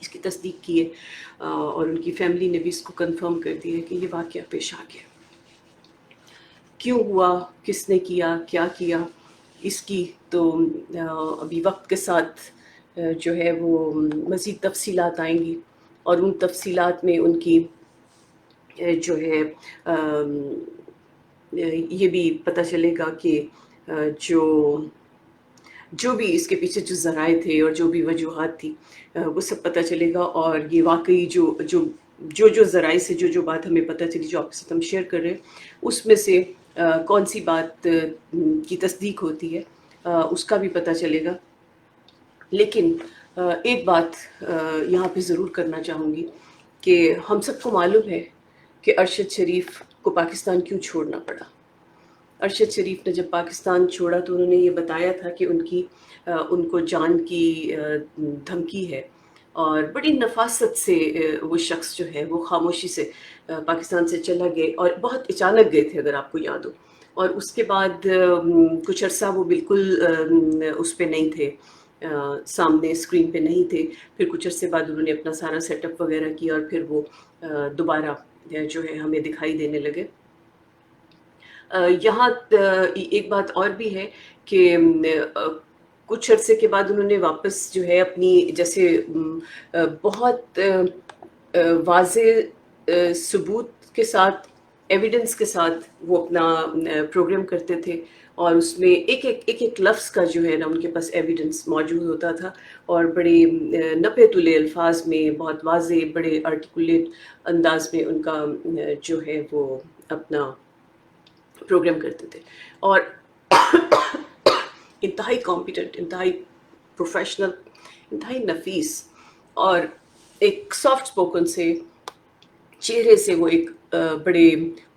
اس کی تصدیق کی ہے اور ان کی فیملی نے بھی اس کو کنفرم کر دیا ہے کہ یہ واقعہ پیش آ گیا. کیوں ہوا، کس نے کیا، کیا کیا، اس کی تو ابھی وقت کے ساتھ جو ہے وہ مزید تفصیلات آئیں گی، اور ان تفصیلات میں ان کی جو ہے یہ بھی پتہ چلے گا کہ جو بھی اس کے پیچھے جو ذرائع تھے اور جو بھی وجوہات تھی وہ سب پتہ چلے گا. اور یہ واقعی جو ذرائع سے جو بات ہمیں پتہ چلی، جو آپ کے ساتھ ہم شیئر کر رہے ہیں، اس میں سے کون سی بات کی تصدیق ہوتی ہے اس کا بھی پتہ چلے گا. لیکن ایک بات یہاں پہ ضرور کرنا چاہوں گی کہ ہم سب کو معلوم ہے کہ ارشد شریف کو پاکستان کیوں چھوڑنا پڑا. ارشد شریف نے جب پاکستان چھوڑا تو انہوں نے یہ بتایا تھا کہ ان کو جان کی دھمکی ہے، اور بڑی نفاست سے وہ شخص جو ہے وہ خاموشی سے پاکستان سے چلا گئے، اور بہت اچانک گئے تھے اگر آپ کو یاد ہو. اور اس کے بعد کچھ عرصہ وہ بالکل اس پہ نہیں تھے، سامنے اسکرین پہ نہیں تھے. پھر کچھ عرصے بعد انہوں نے اپنا سارا سیٹ اپ وغیرہ کیا، اور پھر وہ دوبارہ جو ہے ہمیں دکھائی دینے لگے. یہاں ایک بات اور بھی ہے کہ کچھ عرصے کے بعد انہوں نے واپس جو ہے اپنی جیسے بہت واضح ثبوت کے ساتھ، ایویڈنس کے ساتھ وہ اپنا پروگرام کرتے تھے، اور اس میں ایک لفظ کا جو ہے نا ان کے پاس ایویڈنس موجود ہوتا تھا، اور بڑے نپے تلے الفاظ میں بہت واضح بڑے آرٹیکولیٹ انداز میں ان کا جو ہے وہ اپنا پروگرام کرتے تھے. اور انتہائی کمپیٹنٹ، انتہائی پروفیشنل، انتہائی نفیس، اور ایک سافٹ اسپوکن سے چہرے سے وہ ایک بڑے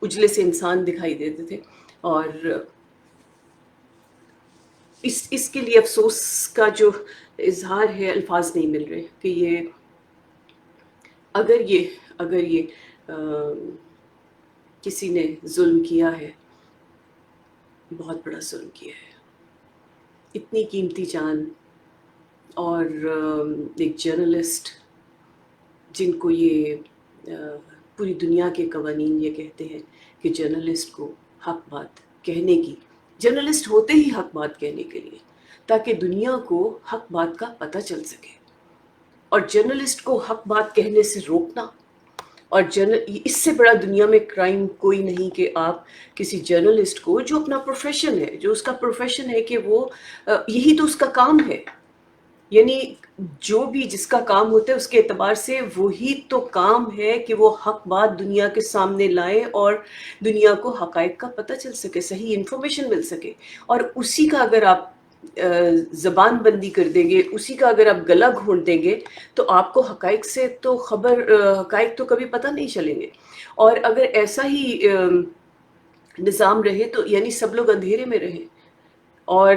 اجلے سے انسان دکھائی دیتے تھے. اور اس کے لیے افسوس کا جو اظہار ہے، الفاظ نہیں مل رہے کہ اگر یہ کسی نے ظلم کیا ہے، بہت بڑا ظلم کیا ہے. اتنی قیمتی جان، اور ایک جرنلسٹ جن کو یہ پوری دنیا کے قوانین یہ کہتے ہیں کہ جرنلسٹ کو حق بات کہنے کی، جرنلسٹ ہوتے ہی حق بات کہنے کے لیے تاکہ دنیا کو حق بات کا پتہ چل سکے، اور جرنلسٹ کو حق بات کہنے سے روکنا. اور اس سے بڑا دنیا میں کرائم کوئی نہیں کہ آپ کسی جرنلسٹ کو، جو اپنا پروفیشن ہے، جو اس کا پروفیشن ہے کہ وہ یہی تو اس کا کام ہے، یعنی جو بھی جس کا کام ہوتا ہے اس کے اعتبار سے وہی تو کام ہے کہ وہ حق بات دنیا کے سامنے لائے اور دنیا کو حقائق کا پتہ چل سکے، صحیح انفارمیشن مل سکے. اور اسی کا اگر آپ زبان بندی کر دیں گے، اسی کا اگر آپ گلا گھونٹ دیں گے، تو آپ کو حقائق سے تو حقائق تو کبھی پتہ نہیں چلیں گے. اور اگر ایسا ہی نظام رہے تو یعنی سب لوگ اندھیرے میں رہیں. اور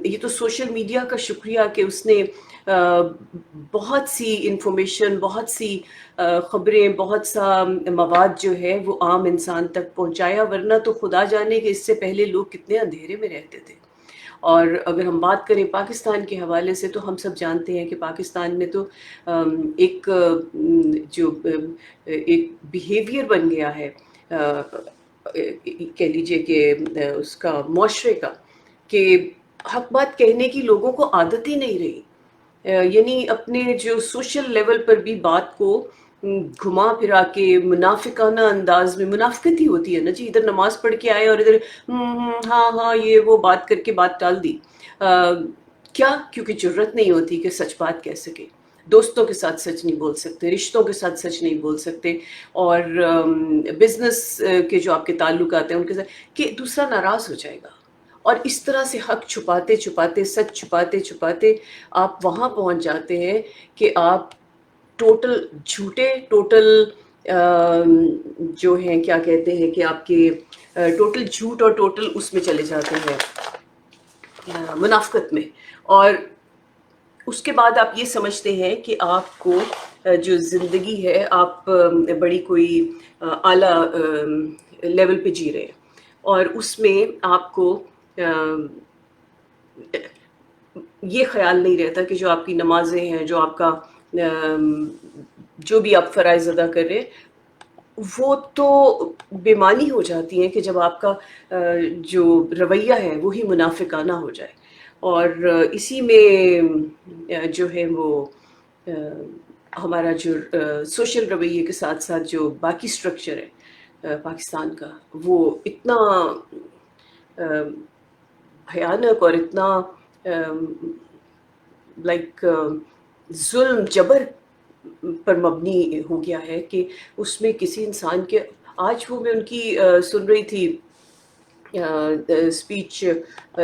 یہ تو سوشل میڈیا کا شکریہ کہ اس نے بہت سی انفارمیشن، بہت سی خبریں، بہت سا مواد جو ہے وہ عام انسان تک پہنچایا، ورنہ تو خدا جانے کہ اس سے پہلے لوگ کتنے اندھیرے میں رہتے تھے. اور اگر ہم بات کریں پاکستان کے حوالے سے تو ہم سب جانتے ہیں کہ پاکستان میں تو ایک جو ایک بیہیویئر بن گیا ہے، کہہ لیجئے کہ اس کا معاشرے کا، کہ حق بات کہنے کی لوگوں کو عادت ہی نہیں رہی. یعنی اپنے جو سوشل لیول پر بھی بات کو گھما پھرا کے منافقانہ انداز میں، منافقت ہی ہوتی ہے نا جی، ادھر نماز پڑھ کے آئے اور ادھر ہاں یہ وہ بات کر کے بات ٹال دی. کیا؟ کیونکہ جرت نہیں ہوتی کہ سچ بات کہہ سکے. دوستوں کے ساتھ سچ نہیں بول سکتے، رشتوں کے ساتھ سچ نہیں بول سکتے، اور بزنس کے جو آپ کے تعلقات ہیں ان کے ساتھ، کہ دوسرا ناراض ہو جائے گا. اور اس طرح سے حق چھپاتے چھپاتے، سچ چھپاتے چھپاتے آپ وہاں پہنچ جاتے ہیں کہ آپ ٹوٹل جھوٹے، ٹوٹل جو ہیں کیا کہتے ہیں کہ آپ کے ٹوٹل جھوٹ اور ٹوٹل اس میں چلے جاتے ہیں منافقت میں. اور اس کے بعد آپ یہ سمجھتے ہیں کہ آپ کو جو زندگی ہے آپ بڑی کوئی اعلیٰ لیول پہ جی رہے ہیں، اور اس میں آپ کو یہ خیال نہیں رہتا کہ جو آپ کی نمازیں ہیں، جو آپ کا جو بھی آپ فرائض ادا کر رہے ہیں وہ تو بےمانی ہو جاتی ہیں کہ جب آپ کا جو رویہ ہے وہی منافقانہ ہو جائے. اور اسی میں جو ہے وہ ہمارا جو سوشل رویے کے ساتھ ساتھ جو باقی سٹرکچر ہے پاکستان کا وہ اتنا بھیانک اور اتنا لائک ظلم جبر پر مبنی ہو گیا ہے کہ اس میں کسی انسان کے آج وہ میں ان کی سن رہی تھی اسپیچ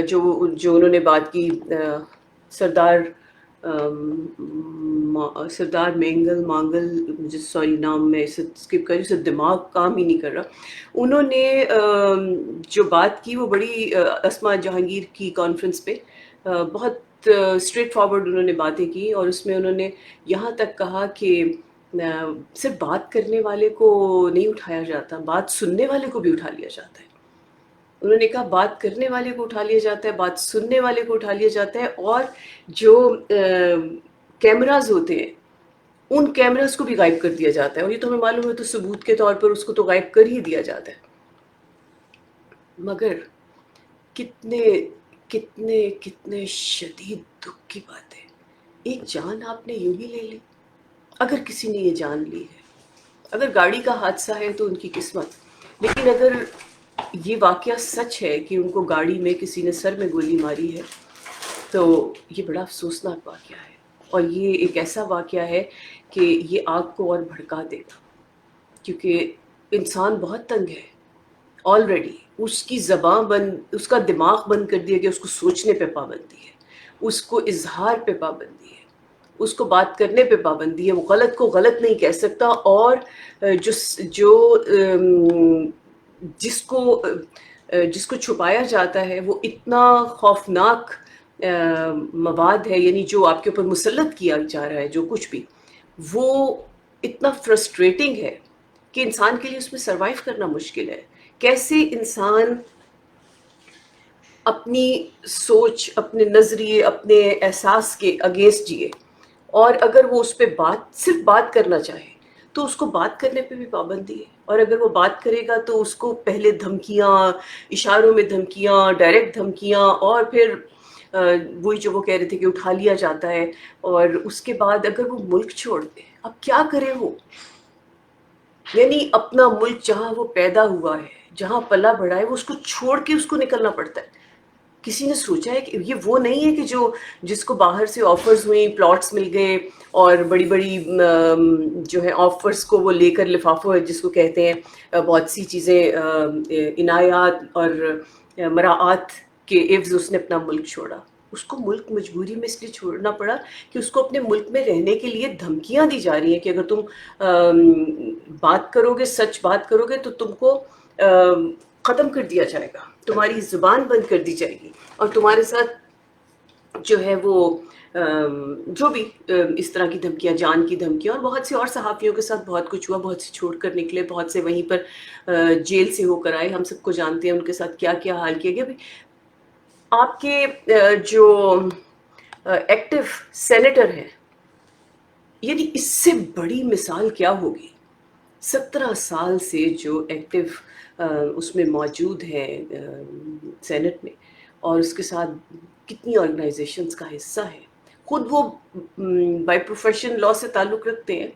جو انہوں نے بات کی سردار سردار مانگل مجھے سوری نام میں اسکپ کری اسے دماغ کام ہی نہیں کر رہا. انہوں نے جو بات کی وہ بڑی اسما جہانگیر کی کانفرنس پہ بہت اسٹریٹ فارورڈ انہوں نے باتیں کی اور اس میں انہوں نے یہاں تک کہا کہ صرف بات کرنے والے کو نہیں اٹھایا جاتا بات سننے والے کو بھی اٹھا لیا جاتا ہے. انہوں نے کہا بات کرنے والے کو اٹھا لیا جاتا ہے بات سننے والے کو اٹھا لیا جاتا ہے اور جو کیمراز ہوتے ہیں ان کیمراز کو بھی غائب کر دیا جاتا ہے اور یہ تو ہمیں معلوم ہے تو ثبوت کے طور پر اس کو تو غائب کر ہی دیا جاتا ہے. مگر کتنے کتنے کتنے شدید دکھ کی بات ہے ایک جان آپ نے یوں ہی لے لی. اگر کسی نے یہ جان لی ہے اگر گاڑی کا حادثہ ہے تو ان کی قسمت لیکن اگر یہ واقعہ سچ ہے کہ ان کو گاڑی میں کسی نے سر میں گولی ماری ہے تو یہ بڑا افسوسناک واقعہ ہے اور یہ ایک ایسا واقعہ ہے کہ یہ آگ کو اور بھڑکا دے گا کیونکہ انسان بہت تنگ ہے آلریڈی. اس کی زبان بند اس کا دماغ بند کر دیا گیا اس کو سوچنے پہ پابندی ہے اس کو اظہار پہ پابندی ہے اس کو بات کرنے پہ پابندی ہے. وہ غلط کو غلط نہیں کہہ سکتا اور جس کو چھپایا جاتا ہے وہ اتنا خوفناک مواد ہے یعنی جو آپ کے اوپر مسلط کیا جا رہا ہے جو کچھ بھی وہ اتنا فرسٹریٹنگ ہے کہ انسان کے لیے اس میں سروائیو کرنا مشکل ہے. کیسے انسان اپنی سوچ اپنے نظریے اپنے احساس کے اگینسٹ جیے اور اگر وہ اس پہ صرف بات کرنا چاہے تو اس کو بات کرنے پہ بھی پابندی ہے اور اگر وہ بات کرے گا تو اس کو پہلے دھمکیاں اشاروں میں دھمکیاں ڈائریکٹ دھمکیاں اور پھر وہی جو وہ کہہ رہے تھے کہ اٹھا لیا جاتا ہے اور اس کے بعد اگر وہ ملک چھوڑ دے اب کیا کرے وہ یعنی اپنا ملک جہاں وہ پیدا ہوا ہے جہاں پلا بڑھا ہے وہ اس کو چھوڑ کے اس کو نکلنا پڑتا ہے. کسی نے سوچا ہے کہ یہ وہ نہیں ہے کہ جس کو باہر سے آفرز ہوئیں پلاٹس مل گئے اور بڑی بڑی جو ہے آفرز کو وہ لے کر لفافوں جس کو کہتے ہیں بہت سی چیزیں عنایات اور مراعات کے عوض اس نے اپنا ملک چھوڑا. اس کو ملک مجبوری میں اس لیے چھوڑنا پڑا کہ اس کو اپنے ملک میں رہنے کے لیے دھمکیاں دی جا رہی ہیں کہ اگر تم بات کرو گے سچ بات کرو گے تو تم کو ختم کر دیا جائے گا تمہاری زبان بند کر دی جائے گی اور تمہارے ساتھ جو ہے وہ جو بھی اس طرح کی دھمکیاں جان کی دھمکیاں اور بہت سے اور صحافیوں کے ساتھ بہت کچھ ہوا بہت سے چھوڑ کر نکلے بہت سے وہیں پر جیل سے ہو کر آئے. ہم سب کو جانتے ہیں ان کے ساتھ کیا کیا حال کیا گیا. آپ کے جو ایکٹیو سینیٹر ہیں یعنی اس سے بڑی مثال کیا ہوگی 17 سال سے جو ایکٹیو اس میں موجود ہے سینٹ میں اور اس کے ساتھ کتنی آرگنائزیشنز کا حصہ ہے خود وہ بائی پروفیشن لا سے تعلق رکھتے ہیں.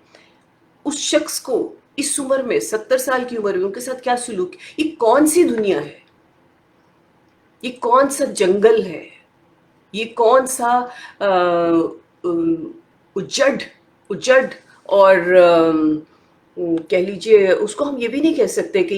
اس شخص کو اس عمر میں 70 سال کی عمر میں ان کے ساتھ کیا سلوک یہ کون سی دنیا ہے یہ کون سا جنگل ہے یہ کون سا اجڑ اور کہہ لیجیے اس کو ہم یہ بھی نہیں کہہ سکتے کہ